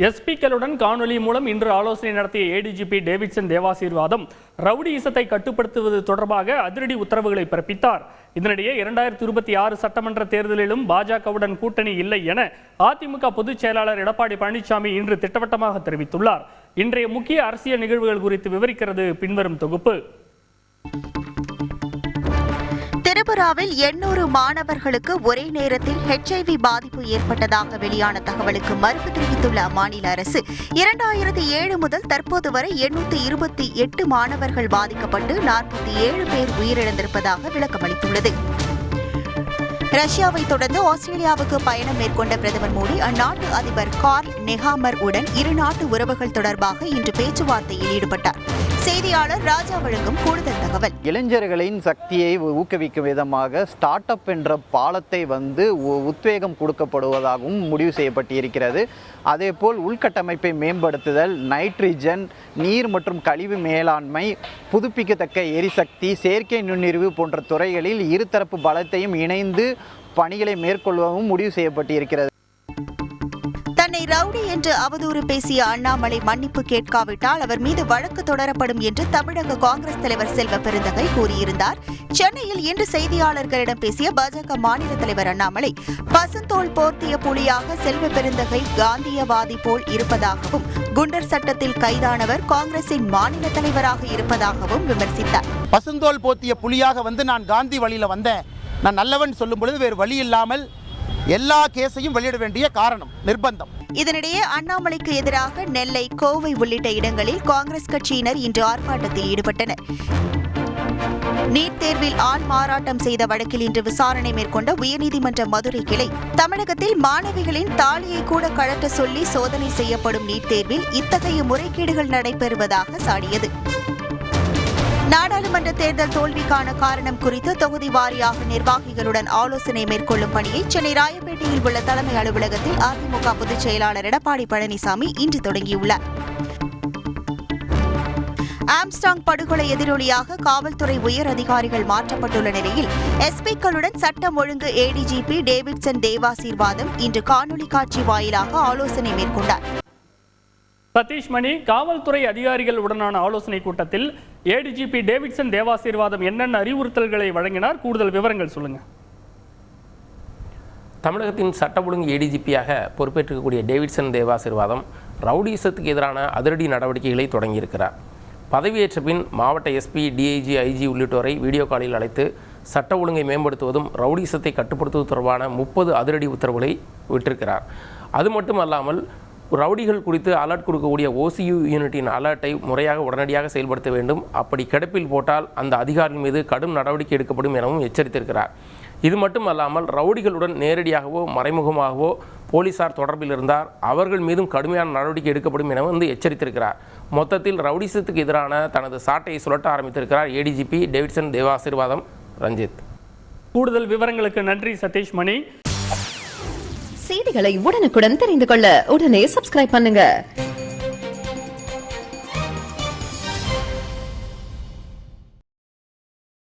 எஸ்பிக்களுடன் காணொலி மூலம் இன்று ஆலோசனை நடத்திய ஏடிஜிபி டேவிட்சன் தேவாசீர்வாதம் ரவுடியிசத்தை கட்டுப்படுத்துவது தொடர்பாக அதிரடி உத்தரவுகளை பிறப்பித்தார். இதனிடையே 2026 சட்டமன்ற தேர்தலிலும் பாஜகவுடன் கூட்டணி இல்லை என அதிமுக பொதுச் செயலாளர் எடப்பாடி பழனிசாமி இன்று திட்டவட்டமாக தெரிவித்துள்ளார். இன்றைய முக்கிய அரசியல் நிகழ்வுகள் குறித்து விவரிக்கிறது பின்வரும் தொகுப்பு. திரிபுராவில் 800 மாணவர்களுக்கு ஒரே நேரத்தில் HIV பாதிப்பு ஏற்பட்டதாக வெளியான தகவலுக்கு மறுப்பு தெரிவித்துள்ள அம்மாநில அரசு 2007 முதல் தற்போது வரை 828 மாணவர்கள் பாதிக்கப்பட்டு 47 பேர் உயிரிழந்திருப்பதாக விளக்கமளித்துள்ளது. ரஷ்யாவை தொடர்ந்து ஆஸ்திரேலியாவுக்கு பயணம் மேற்கொண்ட பிரதமர் மோடி அந்நாட்டு அதிபர் கார்ல் நெஹாமர் உடன் இருநாட்டு உறவுகள் தொடர்பாக இன்று பேச்சுவார்த்தையில் ஈடுபட்டார். செய்தியாளர் ராஜா வழங்கும் கூடுதல் தகவல். இளைஞர்களின் சக்தியை ஊக்குவிக்கும் விதமாக ஸ்டார்ட் அப் என்ற பாலத்தை உத்வேகம் கொடுக்கப்படுவதாகவும் முடிவு செய்யப்பட்டிருக்கிறது. அதேபோல் உள்கட்டமைப்பை மேம்படுத்துதல், நைட்ரஜன், நீர் மற்றும் கழிவு மேலாண்மை, புதுப்பிக்கத்தக்க எரிசக்தி, செயற்கை நுண்ணறிவு போன்ற துறைகளில் இருதரப்பு பலத்தையும் இணைந்து பணிகளை மேற்கொள்ளவும் முடிவு செய்யப்பட்டிருக்கிறது. தன்னை ரவுடி என்று அவதூறு பேசிய அண்ணாமலை மன்னிப்பு கேட்காவிட்டால் அவர் மீது வழக்கு தொடரப்படும் என்று தமிழக காங்கிரஸ் தலைவர் செல்வ பெருந்தகை கூறியிருந்தார். சென்னையில் இன்று செய்தியாளர்களிடம் பேசிய பாஜக மாநில தலைவர் அண்ணாமலை பசுந்தோல் போர்த்திய புலியாக செல்வ பெருந்தகை காந்தியவாதி போல் இருப்பதாகவும் குண்டர் சட்டத்தில் கைதானவர் காங்கிரசின் மாநில தலைவராக இருப்பதாகவும் விமர்சித்தார். பசுந்தோல் போர்த்திய புலியாக நான் காந்தி வழியில வந்தேன், நான் நல்லவன் சொல்லும் பொழுது வேறு வழி இல்லாமல் எல்லா கேஸையும் வெளியிட வேண்டிய காரணம் நிர்பந்தம். இதனிடையே அண்ணாமலைக்கு எதிராக நெல்லை, கோவை உள்ளிட்ட இடங்களில் காங்கிரஸ் கட்சியினர் இன்று ஆர்ப்பாட்டத்தில் ஈடுபட்டனர். நீட் தேர்வில் ஆள் மாறாட்டம் செய்த வழக்கில் இன்று விசாரணை மேற்கொண்ட உயர்நீதிமன்ற மதுரை கிளை தமிழகத்தில் மாணவிகளின் தாலியை கூட கழட்ட சொல்லி சோதனை செய்யப்படும் நீட் தேர்வில் இத்தகைய முறைகேடுகள் நடைபெறுவதாக சாடியது. நாடாளுமன்ற தேர்தல் தோல்விக்கான காரணம் குறித்து தொகுதி வாரியாக நிர்வாகிகளுடன் ஆலோசனை மேற்கொள்ளும் பணியை சென்னை ராயப்பேட்டையில் உள்ள தலைமை அலுவலகத்தில் அதிமுக பொதுச் செயலாளர் எடப்பாடி பழனிசாமி இன்று தொடங்கியுள்ளார். ஆம்ஸ்டாங் படுகொலை எதிரொலியாக காவல்துறை உயர் அதிகாரிகள் மாற்றப்பட்டுள்ள நிலையில் எஸ்பிக்களுடன் சட்டம் ஒழுங்கு ஏடிஜிபி டேவிட்சன் தேவாசீர்வாதம் இன்று காணொலி காட்சி வாயிலாக ஆலோசனை மேற்கொண்டார். சதீஷ் மணி, காவல்துறை அதிகாரிகள் உடனான ஆலோசனை கூட்டத்தில் ஏடிஜிபி டேவிட்சன் தேவாசீர்வாதம் என்னென்ன அறிவுறுத்தல்களை வழங்கினார்? கூடுதல் விவரங்கள் சொல்லுங்க. தமிழகத்தின் சட்ட ஒழுங்கு ஏடிஜிபியாக பொறுப்பேற்றிருக்கக்கூடிய டேவிட்சன் தேவாசீர்வாதம் ரவுடிசத்துக்கு எதிரான அதிரடி நடவடிக்கைகளை தொடங்கியிருக்கிறார். பதவியேற்ற பின் மாவட்ட எஸ்பி, டிஐஜி, ஐஜி உள்ளிட்டோரை வீடியோ காலில் அழைத்து சட்ட ஒழுங்கை மேம்படுத்துவதும் ரவுடிசத்தை கட்டுப்படுத்துவது தொடர்பான 30 அதிரடி உத்தரவுகளை விட்டிருக்கிறார். அது மட்டுமல்லாமல் ரவுடிகள் குறித்து அலர்ட் கொடுக்கக்கூடிய OCU யூனிட்டின் அலர்ட்டை முறையாக உடனடியாக செயல்படுத்த வேண்டும். அப்படி கிடப்பில் போட்டால் அந்த அதிகாரிகள் மீது கடும் நடவடிக்கை எடுக்கப்படும் எனவும் எச்சரித்திருக்கிறார். இது மட்டும் அல்லாமல் ரவுடிகளுடன் நேரடியாகவோ மறைமுகமாகவோ போலீசார் தொடர்பில் இருந்தார் அவர்கள் மீதும் கடுமையான நடவடிக்கை எடுக்கப்படும் எனவும் எச்சரித்திருக்கிறார். மொத்தத்தில் ரவுடிசத்துக்கு எதிரான தனது சாட்டையை சுழட்ட ஆரம்பித்திருக்கிறார் ஏடிஜிபி டேவிட்சன் தேவாசீர்வாதம். ரஞ்சித். கூடுதல் விவரங்களுக்கு நன்றி சதீஷ் மணி. செய்திகளை உடனுக்குடன் தெரிந்து கொள்ள உடனே சப்ஸ்கிரைப் பண்ணுங்க.